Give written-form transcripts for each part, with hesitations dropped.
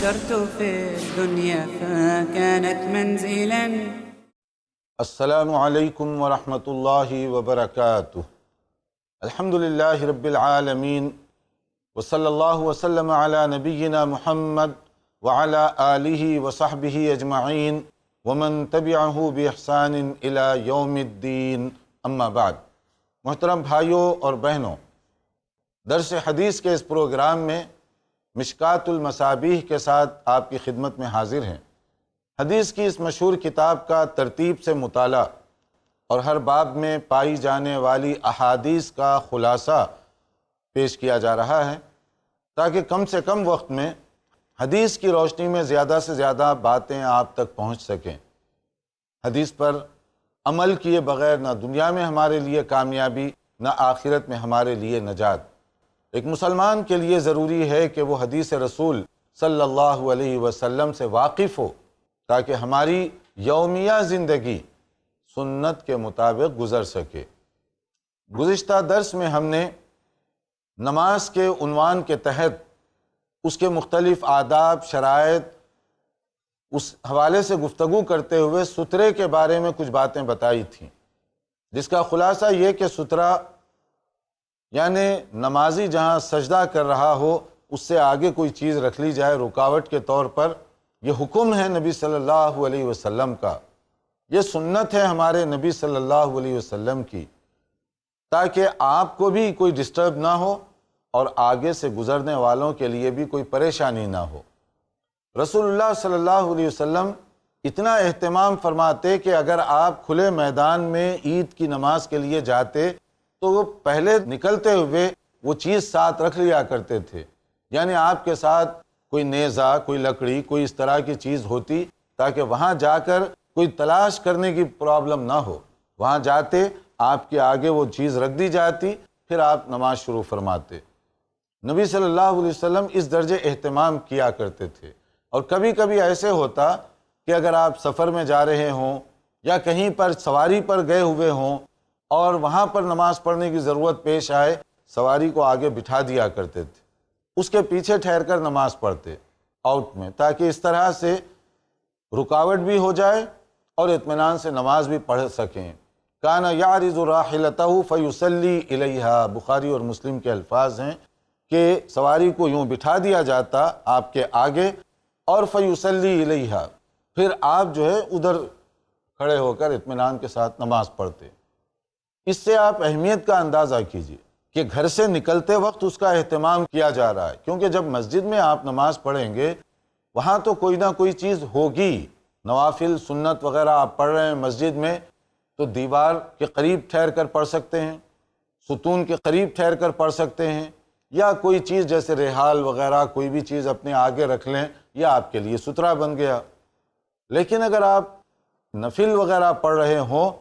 فكرت في الدنيا فكانت منزلا. السلام علیکم ورحمۃ اللہ وبرکاتہ. الحمد للہ رب العالمین وصلی اللہ وسلم علی نبینا محمد وعلی آلہ وصحبہ اجمعین ومن تبعہ بإحسان الی یوم الدین. اما بعد. محترم بھائیوں اور بہنوں، درس حدیث کے اس پروگرام میں مشکات المصابیح کے ساتھ آپ کی خدمت میں حاضر ہیں. حدیث کی اس مشہور کتاب کا ترتیب سے مطالعہ اور ہر باب میں پائی جانے والی احادیث کا خلاصہ پیش کیا جا رہا ہے تاکہ کم سے کم وقت میں حدیث کی روشنی میں زیادہ سے زیادہ باتیں آپ تک پہنچ سکیں. حدیث پر عمل کیے بغیر نہ دنیا میں ہمارے لیے کامیابی نہ آخرت میں ہمارے لیے نجات. ایک مسلمان کے لیے ضروری ہے کہ وہ حدیث رسول صلی اللہ علیہ وسلم سے واقف ہو تاکہ ہماری یومیہ زندگی سنت کے مطابق گزر سکے. گزشتہ درس میں ہم نے نماز کے عنوان کے تحت اس کے مختلف آداب، شرائط، اس حوالے سے گفتگو کرتے ہوئے سترے کے بارے میں کچھ باتیں بتائی تھیں، جس کا خلاصہ یہ کہ سترہ یعنی نمازی جہاں سجدہ کر رہا ہو اس سے آگے کوئی چیز رکھ لی جائے رکاوٹ کے طور پر. یہ حکم ہے نبی صلی اللہ علیہ وسلم کا، یہ سنت ہے ہمارے نبی صلی اللہ علیہ وسلم کی، تاکہ آپ کو بھی کوئی ڈسٹرب نہ ہو اور آگے سے گزرنے والوں کے لیے بھی کوئی پریشانی نہ ہو. رسول اللہ صلی اللہ علیہ وسلم اتنا اہتمام فرماتے کہ اگر آپ کھلے میدان میں عید کی نماز کے لیے جاتے تو وہ پہلے نکلتے ہوئے وہ چیز ساتھ رکھ لیا کرتے تھے. یعنی آپ کے ساتھ کوئی نیزہ، کوئی لکڑی، کوئی اس طرح کی چیز ہوتی تاکہ وہاں جا کر کوئی تلاش کرنے کی پرابلم نہ ہو. وہاں جاتے آپ کے آگے وہ چیز رکھ دی جاتی، پھر آپ نماز شروع فرماتے. نبی صلی اللہ علیہ وسلم اس درجے اہتمام کیا کرتے تھے. اور کبھی کبھی ایسے ہوتا کہ اگر آپ سفر میں جا رہے ہوں یا کہیں پر سواری پر گئے ہوئے ہوں اور وہاں پر نماز پڑھنے کی ضرورت پیش آئے، سواری کو آگے بٹھا دیا کرتے تھے، اس کے پیچھے ٹھہر کر نماز پڑھتے آؤٹ میں، تاکہ اس طرح سے رکاوٹ بھی ہو جائے اور اطمینان سے نماز بھی پڑھ سکیں. کان یعرض راحلتہ فیصلی الیہا، بخاری اور مسلم کے الفاظ ہیں کہ سواری کو یوں بٹھا دیا جاتا آپ کے آگے اور فیصلی الیہا، پھر آپ جو ہے ادھر کھڑے ہو کر اطمینان کے ساتھ نماز پڑھتے. اس سے آپ اہمیت کا اندازہ کیجئے کہ گھر سے نکلتے وقت اس کا اہتمام کیا جا رہا ہے، کیونکہ جب مسجد میں آپ نماز پڑھیں گے وہاں تو کوئی نہ کوئی چیز ہوگی. نوافل، سنت وغیرہ آپ پڑھ رہے ہیں مسجد میں تو دیوار کے قریب ٹھہر کر پڑھ سکتے ہیں، ستون کے قریب ٹھہر کر پڑھ سکتے ہیں، یا کوئی چیز جیسے ریحال وغیرہ کوئی بھی چیز اپنے آگے رکھ لیں، یا آپ کے لیے سترہ بن گیا. لیکن اگر آپ نفل وغیرہ پڑھ رہے ہوں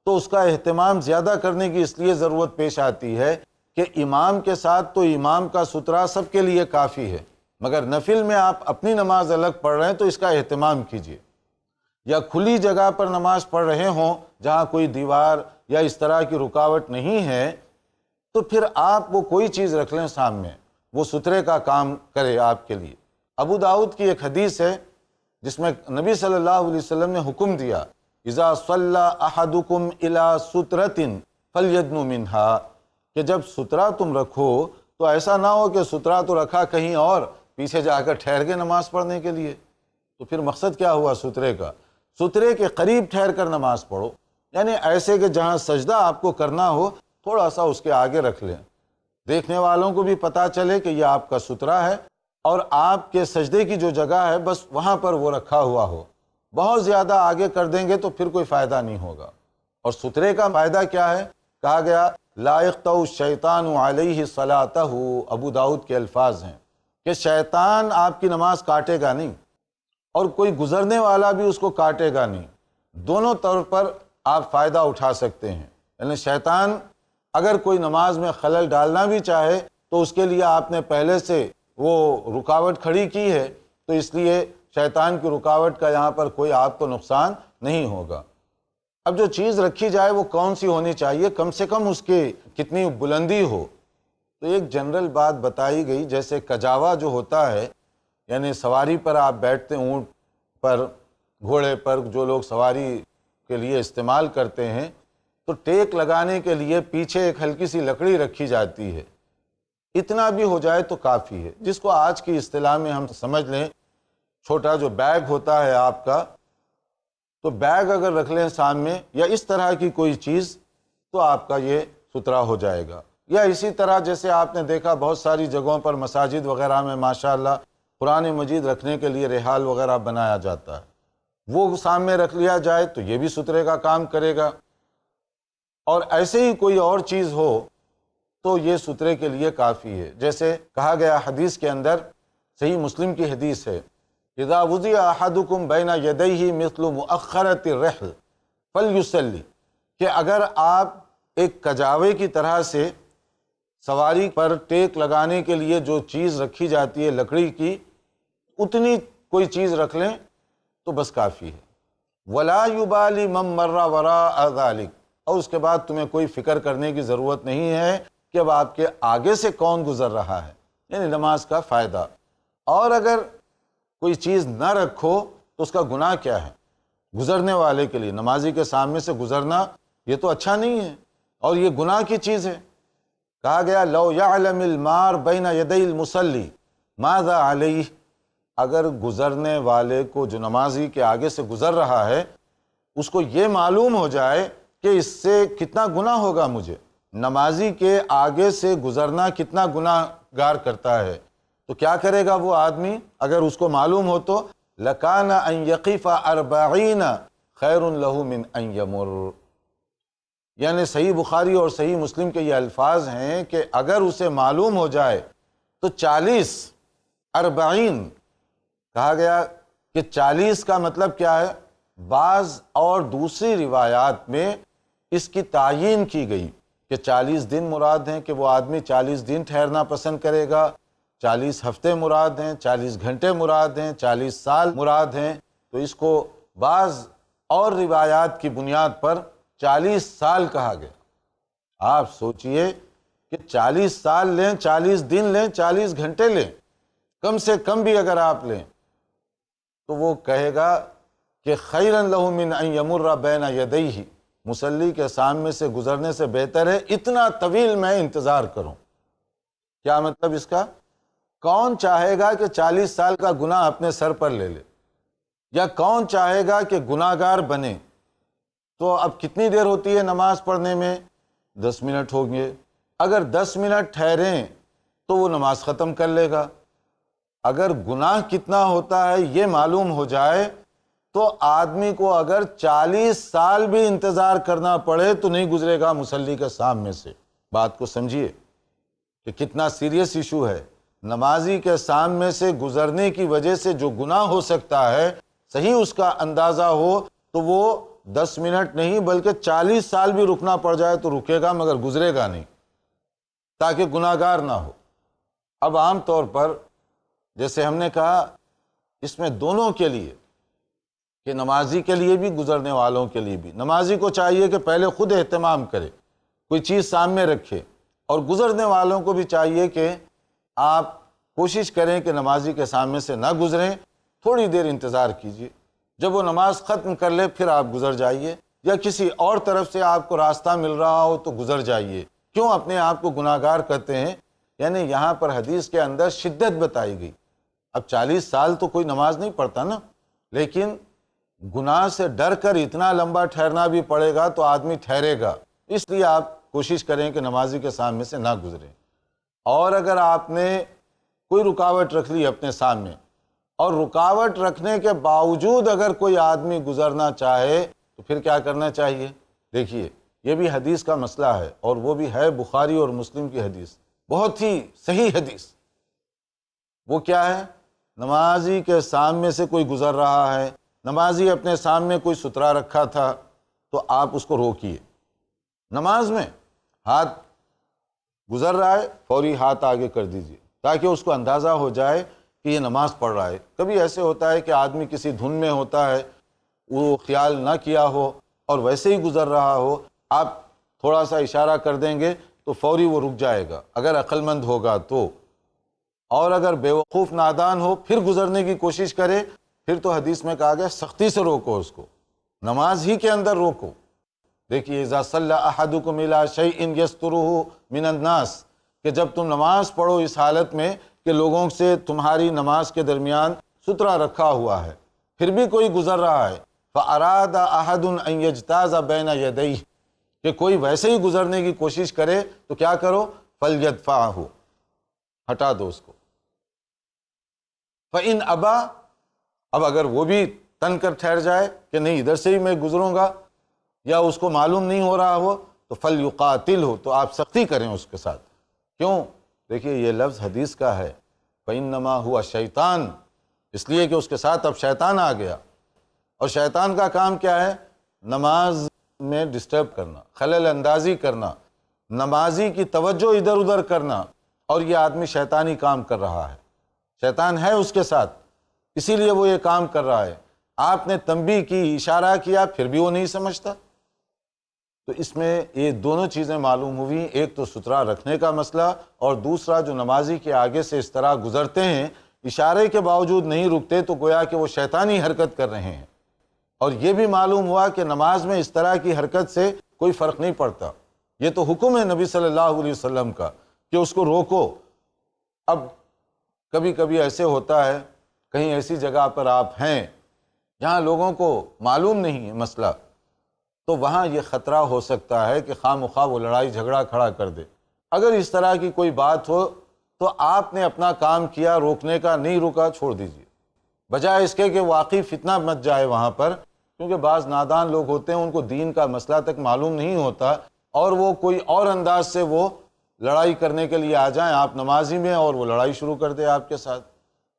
تو اس کا اہتمام زیادہ کرنے کی اس لیے ضرورت پیش آتی ہے کہ امام کے ساتھ تو امام کا سترہ سب کے لیے کافی ہے، مگر نفل میں آپ اپنی نماز الگ پڑھ رہے ہیں تو اس کا اہتمام کیجیے. یا کھلی جگہ پر نماز پڑھ رہے ہوں جہاں کوئی دیوار یا اس طرح کی رکاوٹ نہیں ہے تو پھر آپ وہ کوئی چیز رکھ لیں سامنے، وہ سترے کا کام کرے آپ کے لیے. ابو داؤد کی ایک حدیث ہے جس میں نبی صلی اللہ علیہ وسلم نے حکم دیا، اذا صلی احدکم الی سترۃ فلیدن منہا، کہ جب سترہ تم رکھو تو ایسا نہ ہو کہ سترہ تو رکھا کہیں اور پیچھے جا کر ٹھہر کے نماز پڑھنے کے لیے. تو پھر مقصد کیا ہوا سترے کا؟ سترے کے قریب ٹھہر کر نماز پڑھو، یعنی ایسے کہ جہاں سجدہ آپ کو کرنا ہو تھوڑا سا اس کے آگے رکھ لیں، دیکھنے والوں کو بھی پتہ چلے کہ یہ آپ کا سترہ ہے اور آپ کے سجدے کی جو جگہ ہے بس وہاں پر وہ رکھا ہوا ہو. بہت زیادہ آگے کر دیں گے تو پھر کوئی فائدہ نہیں ہوگا. اور سترے کا فائدہ کیا ہے؟ کہا گیا لا یقطع الشیطان علیہ صلاتہ، ابو داؤد کے الفاظ ہیں کہ شیطان آپ کی نماز کاٹے گا نہیں اور کوئی گزرنے والا بھی اس کو کاٹے گا نہیں. دونوں طور پر آپ فائدہ اٹھا سکتے ہیں. یعنی شیطان اگر کوئی نماز میں خلل ڈالنا بھی چاہے تو اس کے لیے آپ نے پہلے سے وہ رکاوٹ کھڑی کی ہے، تو اس لیے شیطان کی رکاوٹ کا یہاں پر کوئی آپ کو نقصان نہیں ہوگا. اب جو چیز رکھی جائے وہ کون سی ہونی چاہیے، کم سے کم اس کی کتنی بلندی ہو. تو ایک جنرل بات بتائی گئی، جیسے کجاوا جو ہوتا ہے یعنی سواری پر آپ بیٹھتے ہیں، اونٹ پر، گھوڑے پر، جو لوگ سواری کے لیے استعمال کرتے ہیں، تو ٹیک لگانے کے لیے پیچھے ایک ہلکی سی لکڑی رکھی جاتی ہے، اتنا بھی ہو جائے تو کافی ہے، جس کو آج کی اصطلاح میں ہم سمجھ لیں چھوٹا جو بیگ ہوتا ہے آپ کا، تو بیگ اگر رکھ لیں سامنے یا اس طرح کی کوئی چیز تو آپ کا یہ ستھرا ہو جائے گا۔ یا اسی طرح جیسے آپ نے دیکھا بہت ساری جگہوں پر مساجد وغیرہ میں ماشاءاللہ قرآن مجید رکھنے کے لیے رحال وغیرہ بنایا جاتا ہے، وہ سامنے رکھ لیا جائے تو یہ بھی ستھرے کا کام کرے گا، اور ایسے ہی کوئی اور چیز ہو تو یہ ستھرے کے لیے کافی ہے۔ جیسے کہا گیا حدیث کے اندر، صحیح مسلم کی حدیث ہے، اذا وضع احدکم بین یدیہ مثل مؤخرۃ الرحل فلیصلی، کہ اگر آپ ایک کجاوے کی طرح سے سواری پر ٹیک لگانے کے لیے جو چیز رکھی جاتی ہے لکڑی کی، اتنی کوئی چیز رکھ لیں تو بس کافی ہے۔ ولا یبالی من مر وراء ذلک، اور اس کے بعد تمہیں کوئی فکر کرنے کی ضرورت نہیں ہے کہ اب آپ کے آگے سے کون گزر رہا ہے، یعنی نماز کا فائدہ۔ اور اگر کوئی چیز نہ رکھو تو اس کا گناہ کیا ہے؟ گزرنے والے کے لیے نمازی کے سامنے سے گزرنا یہ تو اچھا نہیں ہے، اور یہ گناہ کی چیز ہے۔ کہا گیا لو یعلم المار بین یدی المصلی ماذا علیہ، اگر گزرنے والے کو، جو نمازی کے آگے سے گزر رہا ہے، اس کو یہ معلوم ہو جائے کہ اس سے کتنا گناہ ہوگا مجھے، نمازی کے آگے سے گزرنا کتنا گناہ گار کرتا ہے، تو کیا کرے گا وہ آدمی اگر اس کو معلوم ہو تو؟ لَكَانَ أَن يَقِفَ 40 خَيْرٌ لَهُ مِنْ أَن يَمُرَّ، یعنی صحیح بخاری اور صحیح مسلم کے یہ الفاظ ہیں کہ اگر اسے معلوم ہو جائے تو 40 کہا گیا کہ 40 کا مطلب کیا ہے؟ بعض اور دوسری روایات میں اس کی تعیین کی گئی کہ 40 دن مراد ہیں، کہ وہ آدمی 40 دن ٹھہرنا پسند کرے گا، 40 ہفتے مراد ہیں، 40 گھنٹے مراد ہیں، 40 سال مراد ہیں، تو اس کو بعض اور روایات کی بنیاد پر 40 سال کہا گیا۔ آپ سوچئے کہ 40 سال لیں، 40 دن لیں، 40 گھنٹے لیں، کم سے کم بھی اگر آپ لیں تو وہ کہے گا کہ خیراً لہ من ان یمر بین یدیہ، مصلی کے سامنے سے گزرنے سے بہتر ہے اتنا طویل میں انتظار کروں۔ کیا مطلب اس کا؟ کون چاہے گا کہ 40 سال کا گناہ اپنے سر پر لے لے، یا کون چاہے گا کہ گناہ گار بنے؟ تو اب کتنی دیر ہوتی ہے نماز پڑھنے میں؟ 10 منٹ ہوں گے، اگر 10 منٹ ٹھہریں تو وہ نماز ختم کر لے گا۔ اگر گناہ کتنا ہوتا ہے یہ معلوم ہو جائے تو آدمی کو اگر 40 سال بھی انتظار کرنا پڑے تو نہیں گزرے گا مصلی کے سامنے سے۔ بات کو سمجھیے کہ کتنا سیریس ایشو ہے۔ نمازی کے سامنے سے گزرنے کی وجہ سے جو گناہ ہو سکتا ہے، صحیح اس کا اندازہ ہو تو وہ 10 منٹ نہیں بلکہ 40 سال بھی رکنا پڑ جائے تو رکے گا، مگر گزرے گا نہیں، تاکہ گناہ گار نہ ہو۔ اب عام طور پر جیسے ہم نے کہا، اس میں دونوں کے لیے، کہ نمازی کے لیے بھی گزرنے والوں کے لیے بھی، نمازی کو چاہیے کہ پہلے خود اہتمام کرے، کوئی چیز سامنے رکھے، اور گزرنے والوں کو بھی چاہیے کہ آپ کوشش کریں کہ نمازی کے سامنے سے نہ گزریں، تھوڑی دیر انتظار کیجیے، جب وہ نماز ختم کر لے پھر آپ گزر جائیے، یا کسی اور طرف سے آپ کو راستہ مل رہا ہو تو گزر جائیے۔ کیوں اپنے آپ کو گناہ گار کرتے ہیں؟ یعنی یہاں پر حدیث کے اندر شدت بتائی گئی۔ اب 40 سال تو کوئی نماز نہیں پڑھتا نا، لیکن گناہ سے ڈر کر اتنا لمبا ٹھہرنا بھی پڑے گا تو آدمی ٹھہرے گا، اس لیے آپ کوشش کریں کہ نمازی کے سامنے سے نہ گزریں۔ اور اگر آپ نے کوئی رکاوٹ رکھ لی اپنے سامنے، اور رکاوٹ رکھنے کے باوجود اگر کوئی آدمی گزرنا چاہے تو پھر کیا کرنا چاہیے؟ دیکھیے، یہ بھی حدیث کا مسئلہ ہے، اور وہ بھی ہے بخاری اور مسلم کی حدیث، بہت ہی صحیح حدیث۔ وہ کیا ہے؟ نمازی کے سامنے سے کوئی گزر رہا ہے، نمازی اپنے سامنے کوئی سترا رکھا تھا تو آپ اس کو روکیے۔ نماز میں ہاتھ گزر رہا ہے، فوری ہاتھ آگے کر دیجیے تاکہ اس کو اندازہ ہو جائے کہ یہ نماز پڑھ رہا ہے۔ کبھی ایسے ہوتا ہے کہ آدمی کسی دھن میں ہوتا ہے، وہ خیال نہ کیا ہو اور ویسے ہی گزر رہا ہو، آپ تھوڑا سا اشارہ کر دیں گے تو فوری وہ رک جائے گا اگر عقل مند ہوگا تو۔ اور اگر بیوقوف نادان ہو پھر گزرنے کی کوشش کرے، پھر تو حدیث میں کہا گیا سختی سے روکو اس کو، نماز ہی کے اندر روکو۔ دیکھیے اذا صلی احدکم الی شیء یسترہ من الناس، کہ جب تم نماز پڑھو اس حالت میں کہ لوگوں سے تمہاری نماز کے درمیان سترا رکھا ہوا ہے، پھر بھی کوئی گزر رہا ہے، فَأَرَادَ أَحَدٌ أَن يَجْتَازَ بَيْنَ يَدَيْهِ، کہ کوئی ویسے ہی گزرنے کی کوشش کرے تو کیا کرو، فَلْيَدْفَعْهُ، ہٹا دو اس کو۔ فَإِنْ أَبَى، اب اگر وہ بھی تن کر ٹھہر جائے کہ نہیں ادھر سے ہی میں گزروں گا، یا اس کو معلوم نہیں ہو رہا ہو، تو فَلْيُقَاتِلْهُ، تو آپ سختی کریں اس کے ساتھ۔ کیوں؟ دیکھیے یہ لفظ حدیث کا ہے، فَإِنَّمَا هُوَ شیطان، اس لیے کہ اس کے ساتھ اب شیطان آ گیا، اور شیطان کا کام کیا ہے؟ نماز میں ڈسٹرب کرنا، خلل اندازی کرنا، نمازی کی توجہ ادھر ادھر کرنا، اور یہ آدمی شیطانی کام کر رہا ہے، شیطان ہے اس کے ساتھ، اسی لیے وہ یہ کام کر رہا ہے۔ آپ نے تنبیہ کی، اشارہ کیا، پھر بھی وہ نہیں سمجھتا۔ تو اس میں یہ دونوں چیزیں معلوم ہوئی، ایک تو سترہ رکھنے کا مسئلہ، اور دوسرا جو نمازی کے آگے سے اس طرح گزرتے ہیں اشارے کے باوجود نہیں رکتے، تو گویا کہ وہ شیطانی حرکت کر رہے ہیں۔ اور یہ بھی معلوم ہوا کہ نماز میں اس طرح کی حرکت سے کوئی فرق نہیں پڑتا، یہ تو حکم ہے نبی صلی اللہ علیہ وسلم کا کہ اس کو روکو۔ اب کبھی کبھی ایسے ہوتا ہے، کہیں ایسی جگہ پر آپ ہیں جہاں لوگوں کو معلوم نہیں ہے مسئلہ، تو وہاں یہ خطرہ ہو سکتا ہے کہ خواہ مخواہ وہ لڑائی جھگڑا کھڑا کر دے۔ اگر اس طرح کی کوئی بات ہو تو آپ نے اپنا کام کیا، روکنے کا، نہیں روکا، چھوڑ دیجیے، بجائے اس کے کہ واقعی فتنہ مچ جائے وہاں پر، کیونکہ بعض نادان لوگ ہوتے ہیں، ان کو دین کا مسئلہ تک معلوم نہیں ہوتا، اور وہ کوئی اور انداز سے وہ لڑائی کرنے کے لیے آ جائیں آپ نمازی میں، اور وہ لڑائی شروع کر دے آپ کے ساتھ،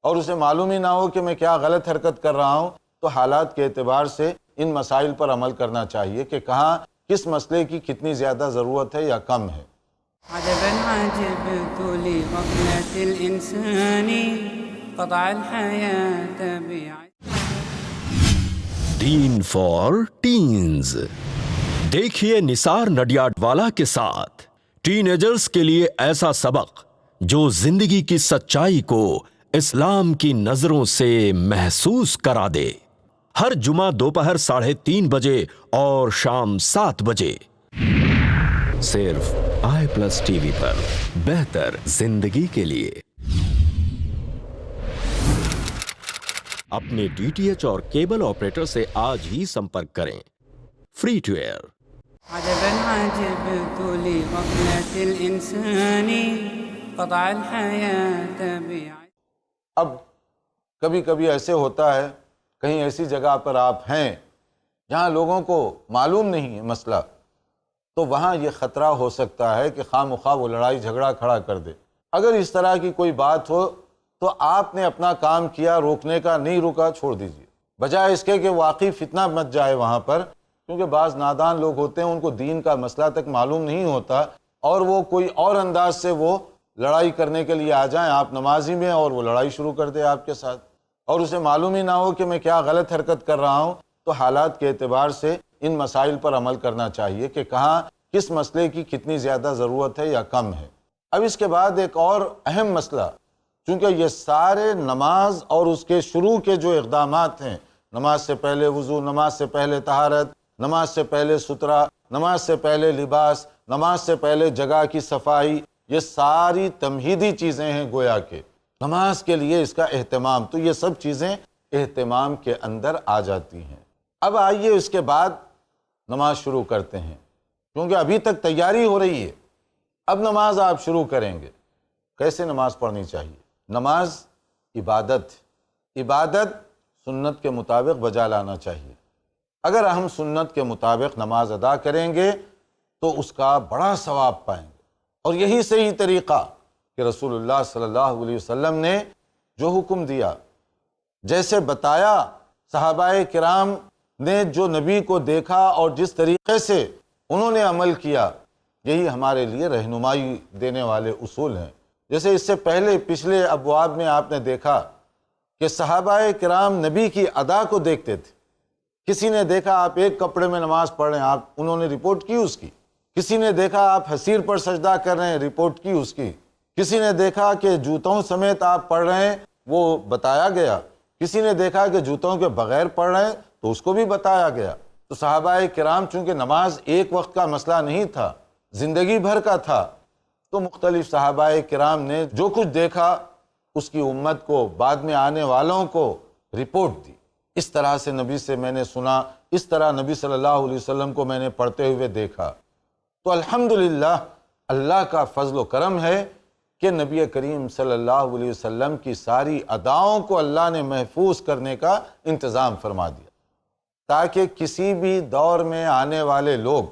اور اسے معلوم ہی نہ ہو کہ میں کیا غلط حرکت کر رہا ہوں۔ تو حالات کے اعتبار سے ان مسائل پر عمل کرنا چاہیے کہ کہاں کس مسئلے کی کتنی زیادہ ضرورت ہے یا کم ہے۔ عجبا عجبت لغفلة الإنسان قطع الحياة دین فار ٹینز، دیکھیے نثار نڈیاڈوالا کے ساتھ ٹین ایجرز کے لیے ایسا سبق جو زندگی کی سچائی کو اسلام کی نظروں سے محسوس کرا دے۔ ہر جمعہ دوپہر 3:30 بجے اور شام 7 بجے صرف i+TV پر، بہتر زندگی کے لیے۔ اپنے DTH اور کیبل آپریٹر سے آج ہی سمپرک کریں۔ Free to air. عجبا عجبت لغفلة الإنسان قطع الحياة اب کبھی کبھی ایسے ہوتا ہے، کہیں ایسی جگہ پر آپ ہیں جہاں لوگوں کو معلوم نہیں ہے مسئلہ، تو وہاں یہ خطرہ ہو سکتا ہے کہ خواہ مخواہ وہ لڑائی جھگڑا کھڑا کر دے۔ اگر اس طرح کی کوئی بات ہو تو آپ نے اپنا کام کیا، روکنے کا، نہیں روکا، چھوڑ دیجیے، بجائے اس کے کہ واقعی فتنہ مچ جائے وہاں پر، کیونکہ بعض نادان لوگ ہوتے ہیں، ان کو دین کا مسئلہ تک معلوم نہیں ہوتا، اور وہ کوئی اور انداز سے وہ لڑائی کرنے کے لیے آ جائیں آپ نمازی میں، اور وہ لڑائی شروع کر دے آپ کے ساتھ، اور اسے معلوم ہی نہ ہو کہ میں کیا غلط حرکت کر رہا ہوں۔ تو حالات کے اعتبار سے ان مسائل پر عمل کرنا چاہیے کہ کہاں کس مسئلے کی کتنی زیادہ ضرورت ہے یا کم ہے۔ اب اس کے بعد ایک اور اہم مسئلہ، چونکہ یہ سارے نماز اور اس کے شروع کے جو اقدامات ہیں، نماز سے پہلے وضو، نماز سے پہلے طہارت، نماز سے پہلے سترہ، نماز سے پہلے لباس، نماز سے پہلے جگہ کی صفائی، یہ ساری تمہیدی چیزیں ہیں گویا کہ نماز کے لیے اس کا اہتمام، تو یہ سب چیزیں اہتمام کے اندر آ جاتی ہیں۔ اب آئیے اس کے بعد نماز شروع کرتے ہیں، کیونکہ ابھی تک تیاری ہو رہی ہے، اب نماز آپ شروع کریں گے۔ کیسے نماز پڑھنی چاہیے؟ نماز عبادت، عبادت سنت کے مطابق بجا لانا چاہیے۔ اگر ہم سنت کے مطابق نماز ادا کریں گے تو اس کا بڑا ثواب پائیں گے، اور یہی صحیح طریقہ کہ رسول اللہ صلی اللہ علیہ وسلم نے جو حکم دیا، جیسے بتایا، صحابہ کرام نے جو نبی کو دیکھا اور جس طریقے سے انہوں نے عمل کیا، یہی ہمارے لیے رہنمائی دینے والے اصول ہیں۔ جیسے اس سے پہلے پچھلے ابواب میں آپ نے دیکھا کہ صحابہ کرام نبی کی ادا کو دیکھتے تھے۔ کسی نے دیکھا آپ ایک کپڑے میں نماز پڑھ رہے ہیں، انہوں نے رپورٹ کی اس کی۔ کسی نے دیکھا آپ حسیر پر سجدہ کر رہے ہیں، رپورٹ کی اس کی۔ کسی نے دیکھا کہ جوتوں سمیت آپ پڑھ رہے ہیں، وہ بتایا گیا، کسی نے دیکھا کہ جوتوں کے بغیر پڑھ رہے ہیں تو اس کو بھی بتایا گیا۔ تو صحابہ کرام چونکہ نماز ایک وقت کا مسئلہ نہیں تھا، زندگی بھر کا تھا، تو مختلف صحابہ کرام نے جو کچھ دیکھا اس کی امت کو، بعد میں آنے والوں کو رپورٹ دی۔ اس طرح سے نبی سے میں نے سنا، اس طرح نبی صلی اللہ علیہ وسلم کو میں نے پڑھتے ہوئے دیکھا۔ تو الحمدللہ اللہ کا فضل و کرم ہے کہ نبی کریم صلی اللہ علیہ وسلم کی ساری اداؤں کو اللہ نے محفوظ کرنے کا انتظام فرما دیا، تاکہ کسی بھی دور میں آنے والے لوگ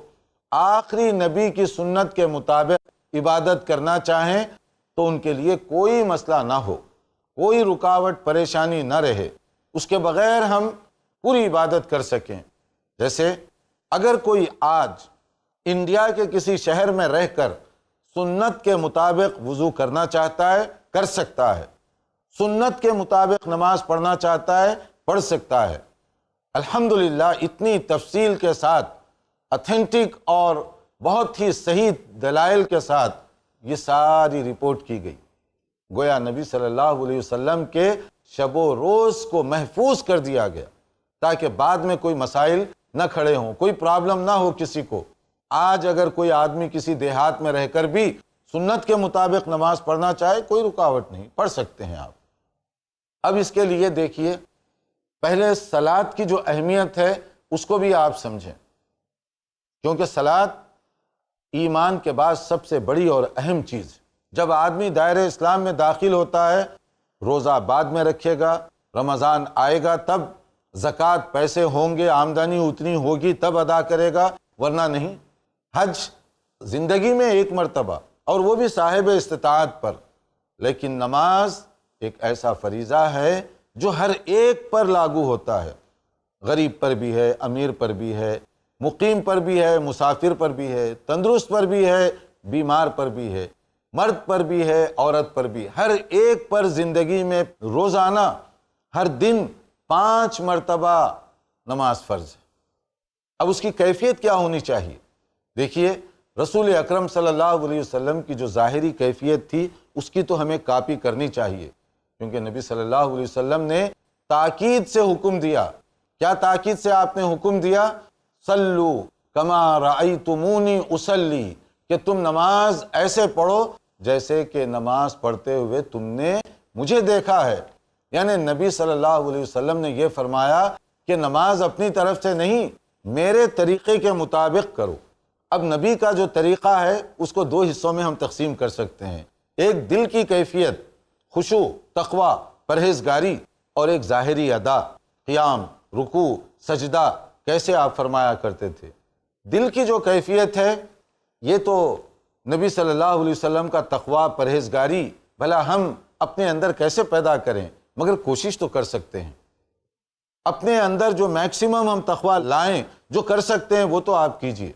آخری نبی کی سنت کے مطابق عبادت کرنا چاہیں تو ان کے لیے کوئی مسئلہ نہ ہو، کوئی رکاوٹ پریشانی نہ رہے، اس کے بغیر ہم پوری عبادت کر سکیں۔ جیسے اگر کوئی آج انڈیا کے کسی شہر میں رہ کر سنت کے مطابق وضو کرنا چاہتا ہے، کر سکتا ہے، سنت کے مطابق نماز پڑھنا چاہتا ہے، پڑھ سکتا ہے۔ الحمدللہ اتنی تفصیل کے ساتھ، اتھینٹک اور بہت ہی صحیح دلائل کے ساتھ یہ ساری رپورٹ کی گئی۔ گویا نبی صلی اللہ علیہ وسلم کے شب و روز کو محفوظ کر دیا گیا تاکہ بعد میں کوئی مسائل نہ کھڑے ہوں، کوئی پرابلم نہ ہو کسی کو۔ آج اگر کوئی آدمی کسی دیہات میں رہ کر بھی سنت کے مطابق نماز پڑھنا چاہے، کوئی رکاوٹ نہیں، پڑھ سکتے ہیں آپ۔ اب اس کے لیے دیکھیے، پہلے صلاۃ کی جو اہمیت ہے اس کو بھی آپ سمجھیں، کیونکہ صلاۃ ایمان کے بعد سب سے بڑی اور اہم چیز ہے۔ جب آدمی دائرہ اسلام میں داخل ہوتا ہے، روزہ بعد میں رکھے گا، رمضان آئے گا تب، زکوٰۃ پیسے ہوں گے، آمدنی اتنی ہوگی تب ادا کرے گا، ورنہ نہیں۔ حج زندگی میں ایک مرتبہ، اور وہ بھی صاحب استطاعت پر۔ لیکن نماز ایک ایسا فریضہ ہے جو ہر ایک پر لاگو ہوتا ہے، غریب پر بھی ہے، امیر پر بھی ہے، مقیم پر بھی ہے، مسافر پر بھی ہے، تندرست پر بھی ہے، بیمار پر بھی ہے، مرد پر بھی ہے، عورت پر بھی، ہر ایک پر زندگی میں روزانہ ہر دن 5 مرتبہ نماز فرض ہے۔ اب اس کی کیفیت کیا ہونی چاہیے؟ دیکھیے، رسول اکرم صلی اللہ علیہ وسلم کی جو ظاہری کیفیت تھی اس کی تو ہمیں کاپی کرنی چاہیے، کیونکہ نبی صلی اللہ علیہ وسلم نے تاکید سے حکم دیا۔ کیا تاکید سے آپ نے حکم دیا؟ صلو کما رأیتمونی اصلی، کہ تم نماز ایسے پڑھو جیسے کہ نماز پڑھتے ہوئے تم نے مجھے دیکھا ہے۔ یعنی نبی صلی اللہ علیہ وسلم نے یہ فرمایا کہ نماز اپنی طرف سے نہیں، میرے طریقے کے مطابق کرو۔ اب نبی کا جو طریقہ ہے اس کو 2 حصوں میں ہم تقسیم کر سکتے ہیں، ایک دل کی کیفیت، خشوع، تقوی، پرہیزگاری، اور ایک ظاہری ادا، قیام، رکوع، سجدہ کیسے آپ فرمایا کرتے تھے۔ دل کی جو کیفیت ہے یہ تو نبی صلی اللہ علیہ وسلم کا تقوی، پرہیزگاری بھلا ہم اپنے اندر کیسے پیدا کریں، مگر کوشش تو کر سکتے ہیں۔ اپنے اندر جو میکسیمم ہم تقوی لائیں، جو کر سکتے ہیں وہ تو آپ کیجئے،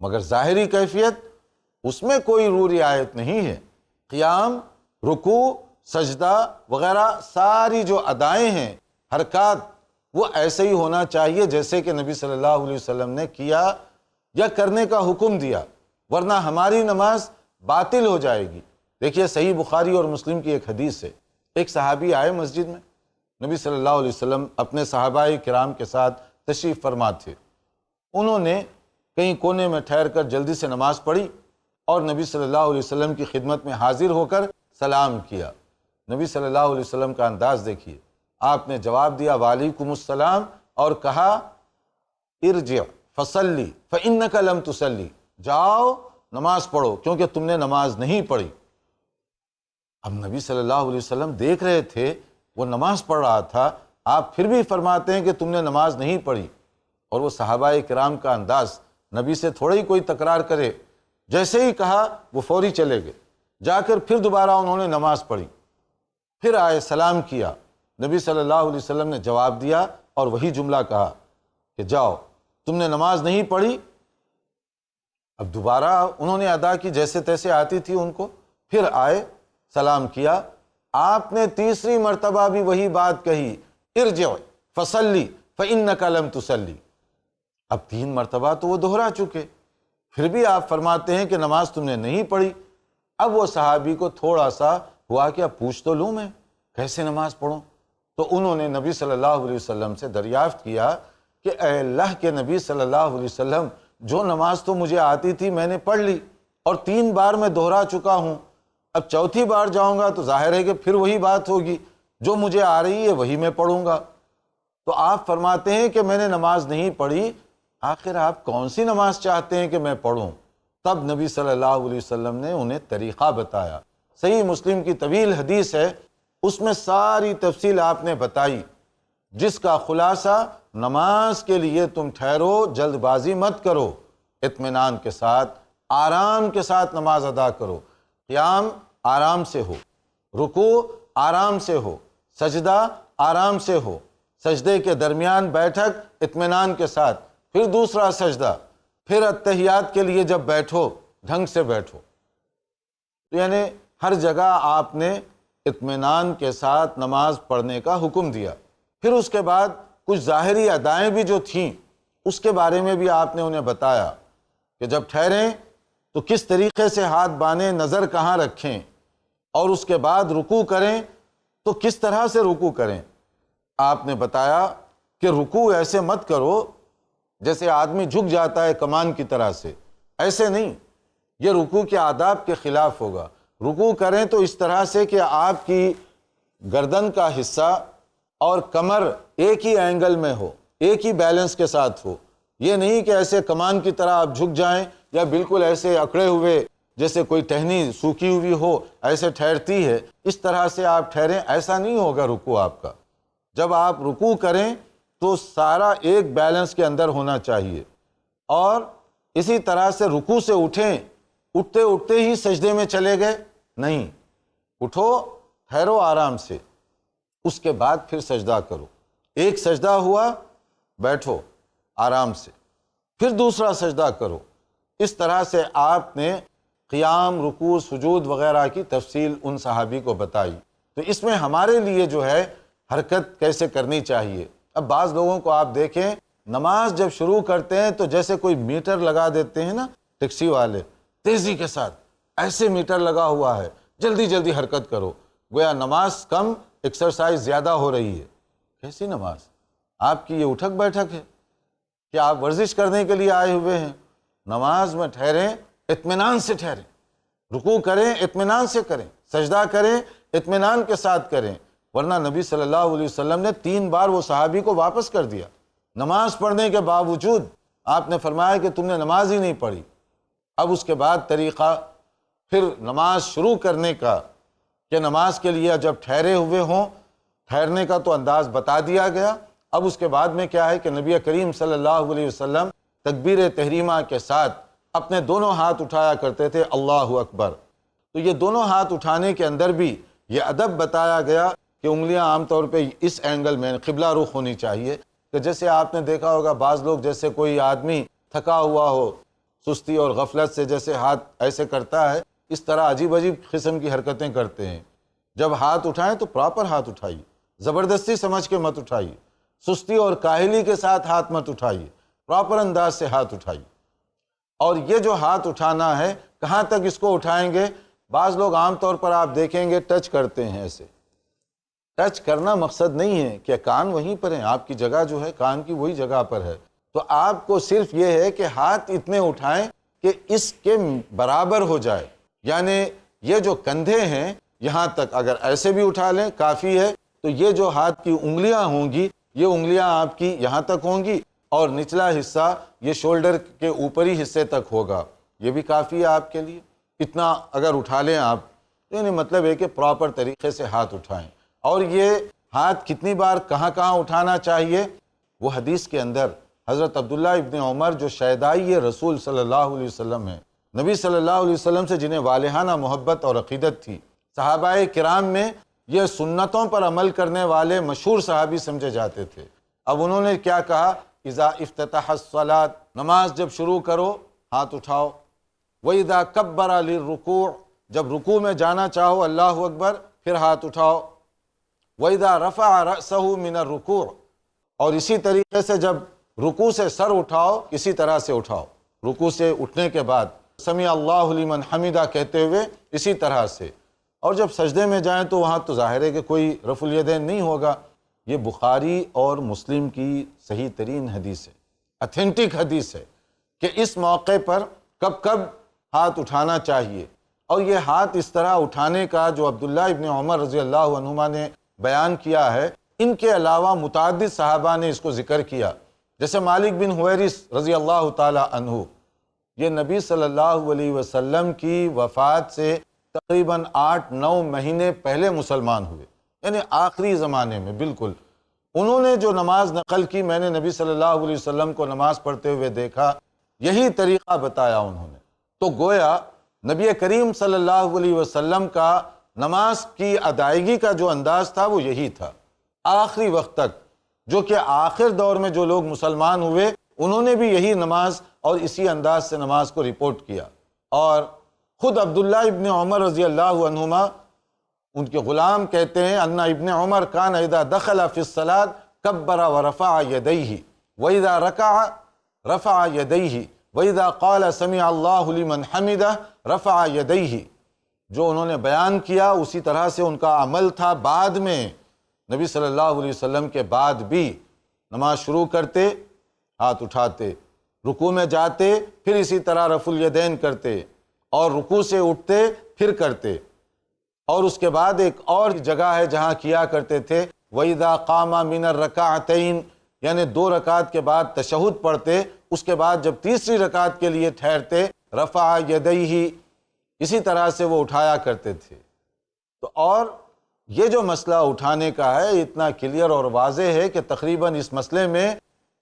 مگر ظاہری کیفیت اس میں کوئی رعایت نہیں ہے۔ قیام، رکوع، سجدہ وغیرہ ساری جو ادائیں ہیں، حرکات، وہ ایسے ہی ہونا چاہیے جیسے کہ نبی صلی اللہ علیہ وسلم نے کیا یا کرنے کا حکم دیا، ورنہ ہماری نماز باطل ہو جائے گی۔ دیکھیے، صحیح بخاری اور مسلم کی ایک حدیث ہے، ایک صحابی آئے مسجد میں، نبی صلی اللہ علیہ وسلم اپنے صحابہ کرام کے ساتھ تشریف فرما تھے۔ انہوں نے کہیں کونے میں ٹھہر کر جلدی سے نماز پڑھی اور نبی صلی اللہ علیہ وسلم کی خدمت میں حاضر ہو کر سلام کیا۔ نبی صلی اللہ علیہ وسلم کا انداز دیکھیے، آپ نے جواب دیا وعلیکم السلام، اور کہا ارجع فصلی فإنک لم تصلی، جاؤ نماز پڑھو کیونکہ تم نے نماز نہیں پڑھی۔ اب نبی صلی اللہ علیہ وسلم دیکھ رہے تھے وہ نماز پڑھ رہا تھا، آپ پھر بھی فرماتے ہیں کہ تم نے نماز نہیں پڑھی۔ اور وہ صحابہ کرام کا انداز، نبی سے تھوڑا ہی کوئی تکرار کرے، جیسے ہی کہا وہ فوری چلے گئے، جا کر پھر دوبارہ انہوں نے نماز پڑھی، پھر آئے سلام کیا، نبی صلی اللہ علیہ وسلم نے جواب دیا اور وہی جملہ کہا کہ جاؤ تم نے نماز نہیں پڑھی۔ اب دوبارہ انہوں نے ادا کی جیسے تیسے آتی تھی ان کو، پھر آئے سلام کیا، آپ نے تیسری مرتبہ بھی وہی بات کہی، ارجع فصلی فإنک لم تصلی۔ اب 3 مرتبہ تو وہ دہرا چکے، پھر بھی آپ فرماتے ہیں کہ نماز تم نے نہیں پڑھی۔ اب وہ صحابی کو تھوڑا سا ہوا کہ اب پوچھ تو لوں میں کیسے نماز پڑھوں، تو انہوں نے نبی صلی اللہ علیہ وسلم سے دریافت کیا کہ اے اللہ کے نبی صلی اللہ علیہ وسلم، جو نماز تو مجھے آتی تھی میں نے پڑھ لی اور 3 بار میں دہرا چکا ہوں، اب چوتھی بار جاؤں گا تو ظاہر ہے کہ پھر وہی بات ہوگی، جو مجھے آ رہی ہے وہی میں پڑھوں گا۔ تو آپ فرماتے ہیں کہ میں نے نماز نہیں پڑھی، آخر آپ کون سی نماز چاہتے ہیں کہ میں پڑھوں؟ تب نبی صلی اللہ علیہ وسلم نے انہیں طریقہ بتایا۔ صحیح مسلم کی طویل حدیث ہے، اس میں ساری تفصیل آپ نے بتائی، جس کا خلاصہ نماز کے لیے تم ٹھہرو، جلد بازی مت کرو، اطمینان کے ساتھ آرام کے ساتھ نماز ادا کرو، قیام آرام سے ہو، رکوع آرام سے ہو، سجدہ آرام سے ہو، سجدے کے درمیان بیٹھک اطمینان کے ساتھ، پھر دوسرا سجدہ، پھر اتحیات کے لیے جب بیٹھو ڈھنگ سے بیٹھو۔ یعنی ہر جگہ آپ نے اطمینان کے ساتھ نماز پڑھنے کا حکم دیا۔ پھر اس کے بعد کچھ ظاہری ادائیں بھی جو تھیں اس کے بارے میں بھی آپ نے انہیں بتایا کہ جب ٹھہریں تو کس طریقے سے ہاتھ باندھیں، نظر کہاں رکھیں، اور اس کے بعد رکوع کریں تو کس طرح سے رکوع کریں۔ آپ نے بتایا کہ رکوع ایسے مت کرو جیسے آدمی جھک جاتا ہے کمان کی طرح سے، ایسے نہیں، یہ رکوع کے آداب کے خلاف ہوگا۔ رکوع کریں تو اس طرح سے کہ آپ کی گردن کا حصہ اور کمر ایک ہی اینگل میں ہو، ایک ہی بیلنس کے ساتھ ہو، یہ نہیں کہ ایسے کمان کی طرح آپ جھک جائیں یا بالکل ایسے اکڑے ہوئے جیسے کوئی ٹہنی سوکھی ہوئی ہو ایسے ٹھہرتی ہے، اس طرح سے آپ ٹھہریں، ایسا نہیں ہوگا رکوع آپ کا۔ جب آپ رکوع کریں تو سارا ایک بیلنس کے اندر ہونا چاہیے، اور اسی طرح سے رکوع سے اٹھیں، اٹھتے اٹھتے ہی سجدے میں چلے گئے نہیں، اٹھو، ٹھہرو آرام سے، اس کے بعد پھر سجدہ کرو، ایک سجدہ ہوا بیٹھو آرام سے، پھر دوسرا سجدہ کرو۔ اس طرح سے آپ نے قیام، رکوع، سجود وغیرہ کی تفصیل ان صحابی کو بتائی۔ تو اس میں ہمارے لیے جو ہے حرکت کیسے کرنی چاہیے۔ اب بعض لوگوں کو آپ دیکھیں نماز جب شروع کرتے ہیں تو جیسے کوئی میٹر لگا دیتے ہیں نا ٹیکسی والے، تیزی کے ساتھ ایسے میٹر لگا ہوا ہے، جلدی جلدی حرکت کرو، گویا نماز کم ایکسرسائز زیادہ ہو رہی ہے۔ کیسی نماز؟ آپ کی یہ اٹھک بیٹھک ہے کہ آپ ورزش کرنے کے لیے آئے ہوئے ہیں؟ نماز میں ٹھہریں، اطمینان سے ٹھہریں، رکوع کریں اطمینان سے کریں، سجدہ کریں اطمینان کے ساتھ کریں، ورنہ نبی صلی اللہ علیہ وسلم نے 3 بار وہ صحابی کو واپس کر دیا نماز پڑھنے کے باوجود۔ آپ نے فرمایا کہ تم نے نماز ہی نہیں پڑھی۔ اب اس کے بعد طریقہ پھر نماز شروع کرنے کا کہ نماز کے لیے جب ٹھہرے ہوئے ہوں، ٹھہرنے کا تو انداز بتا دیا گیا۔ اب اس کے بعد میں کیا ہے کہ نبی کریم صلی اللہ علیہ وسلم تکبیر تحریمہ کے ساتھ اپنے دونوں ہاتھ اٹھایا کرتے تھے، اللہ اکبر۔ تو یہ دونوں ہاتھ اٹھانے کے اندر بھی یہ ادب بتایا گیا کہ انگلیاں عام طور پہ اس اینگل میں قبلہ رخ ہونی چاہیے، کہ جیسے آپ نے دیکھا ہوگا بعض لوگ جیسے کوئی آدمی تھکا ہوا ہو، سستی اور غفلت سے جیسے ہاتھ ایسے کرتا ہے، اس طرح عجیب عجیب قسم کی حرکتیں کرتے ہیں۔ جب ہاتھ اٹھائیں تو پراپر ہاتھ اٹھائیے، زبردستی سمجھ کے مت اٹھائیے، سستی اور کاہلی کے ساتھ ہاتھ مت اٹھائیے، پراپر انداز سے ہاتھ اٹھائیے۔ اور یہ جو ہاتھ اٹھانا ہے کہاں تک اس کو اٹھائیں گے؟ بعض لوگ عام طور پر آپ دیکھیں گے ٹچ کرتے ہیں، ایسے ٹچ کرنا مقصد نہیں ہے کہ کان وہیں پر ہیں، آپ کی جگہ جو ہے کان کی وہی جگہ پر ہے، تو آپ کو صرف یہ ہے کہ ہاتھ اتنے اٹھائیں کہ اس کے برابر ہو جائے، یعنی یہ جو کندھے ہیں یہاں تک اگر ایسے بھی اٹھا لیں کافی ہے، تو یہ جو ہاتھ کی انگلیاں ہوں گی یہ انگلیاں آپ کی یہاں تک ہوں گی، اور نچلا حصہ یہ شولڈر کے اوپری حصے تک ہوگا، یہ بھی کافی ہے آپ کے لیے۔ اتنا اگر اٹھا لیں آپ، تو یعنی مطلب ہے کہ پراپر طریقے سے ہاتھ اٹھائیں۔ اور یہ ہاتھ کتنی بار کہاں کہاں اٹھانا چاہیے، وہ حدیث کے اندر حضرت عبداللہ ابن عمر جو شہدائی رسول صلی اللہ علیہ وسلم ہیں، نبی صلی اللہ علیہ وسلم سے جنہیں والہانہ محبت اور عقیدت تھی، صحابہ کرام میں یہ سنتوں پر عمل کرنے والے مشہور صحابی سمجھے جاتے تھے۔ اب انہوں نے کیا کہا، اذا افتتح الصلاۃ، نماز جب شروع کرو ہاتھ اٹھاؤ، وَإِذَا كَبَّرَ لِلرُّكُوعِ، جب رکوع میں جانا چاہو اللہ اکبر پھر ہاتھ اٹھاؤ، وَإِذَا رَفَعَ رَأْسَهُ مِنَ الرُّكُوعِ، اور اسی طریقے سے جب رکوع سے سر اٹھاؤ اسی طرح سے اٹھاؤ، رکوع سے اٹھنے کے بعد سمیع اللہ لمن حمدہ کہتے ہوئے اسی طرح سے، اور جب سجدے میں جائیں تو وہاں تو ظاہر ہے کہ کوئی رفع الیدین نہیں ہوگا۔ یہ بخاری اور مسلم کی صحیح ترین حدیث ہے، اتھینٹک حدیث ہے کہ اس موقع پر کب کب ہاتھ اٹھانا چاہیے۔ اور یہ ہاتھ اس طرح اٹھانے کا جو عبداللہ ابن عمر رضی اللہ عنہما نے بیان کیا ہے، ان کے علاوہ متعدد صحابہ نے اس کو ذکر کیا، جیسے مالک بن حویرث رضی اللہ تعالی عنہ، یہ نبی صلی اللہ علیہ وسلم کی وفات سے تقریباً 8-9 مہینے پہلے مسلمان ہوئے، یعنی آخری زمانے میں بالکل۔ انہوں نے جو نماز نقل کی، میں نے نبی صلی اللہ علیہ وسلم کو نماز پڑھتے ہوئے دیکھا، یہی طریقہ بتایا انہوں نے۔ تو گویا نبی کریم صلی اللہ علیہ وسلم کا نماز کی ادائیگی کا جو انداز تھا وہ یہی تھا آخری وقت تک، جو کہ آخر دور میں جو لوگ مسلمان ہوئے انہوں نے بھی یہی نماز اور اسی انداز سے نماز کو رپورٹ کیا۔ اور خود عبداللہ ابن عمر رضی اللہ عنہما، ان کے غلام کہتے ہیں ان ابن عمر کان اذا دخل فی الصلاۃ کبر ورفع یدیہ واذا رکع رفع یدیہ واذا قال سمع اللہ لمن حمدہ رفع یدیہ۔ جو انہوں نے بیان کیا اسی طرح سے ان کا عمل تھا۔ بعد میں نبی صلی اللہ علیہ وسلم کے بعد بھی نماز شروع کرتے ہاتھ اٹھاتے، رکوع میں جاتے پھر اسی طرح رفع الیدین کرتے، اور رکوع سے اٹھتے پھر کرتے، اور اس کے بعد ایک اور جگہ ہے جہاں کیا کرتے تھے وَإِذَا قَامَ مِنَ الرَّكَعَتَيْن، یعنی 2 رکعت کے بعد تشہد پڑھتے، اس کے بعد جب تیسری رکعت کے لیے ٹھہرتے رفع یدیہ، اسی طرح سے وہ اٹھایا کرتے تھے۔ تو اور یہ جو مسئلہ اٹھانے کا ہے اتنا کلیئر اور واضح ہے کہ تقریباً اس مسئلے میں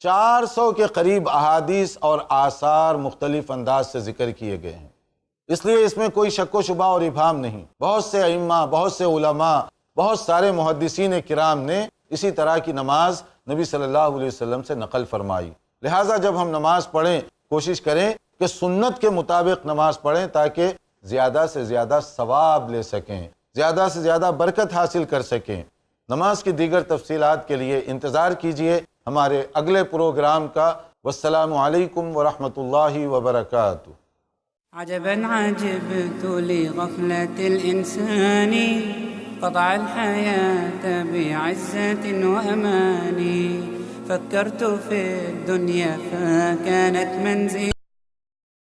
400 کے قریب احادیث اور آثار مختلف انداز سے ذکر کیے گئے ہیں، اس لیے اس میں کوئی شک و شبہ اور ابہام نہیں۔ بہت سے ائمہ، بہت سے علماء، بہت سارے محدثین کرام نے اسی طرح کی نماز نبی صلی اللہ علیہ وسلم سے نقل فرمائی۔ لہٰذا جب ہم نماز پڑھیں کوشش کریں کہ سنت کے مطابق نماز پڑھیں تاکہ زیادہ سے زیادہ ثواب لے سکیں، زیادہ سے زیادہ برکت حاصل کر سکیں۔ نماز کی دیگر تفصیلات کے لیے انتظار کیجئے ہمارے اگلے پروگرام کا۔ والسلام علیکم ورحمۃ اللہ وبرکاتہ۔ عجبا عجبت لغفلة الإنسان قطع الحياة بعزة وأمان، فكرت في الدنيا فكانت منزل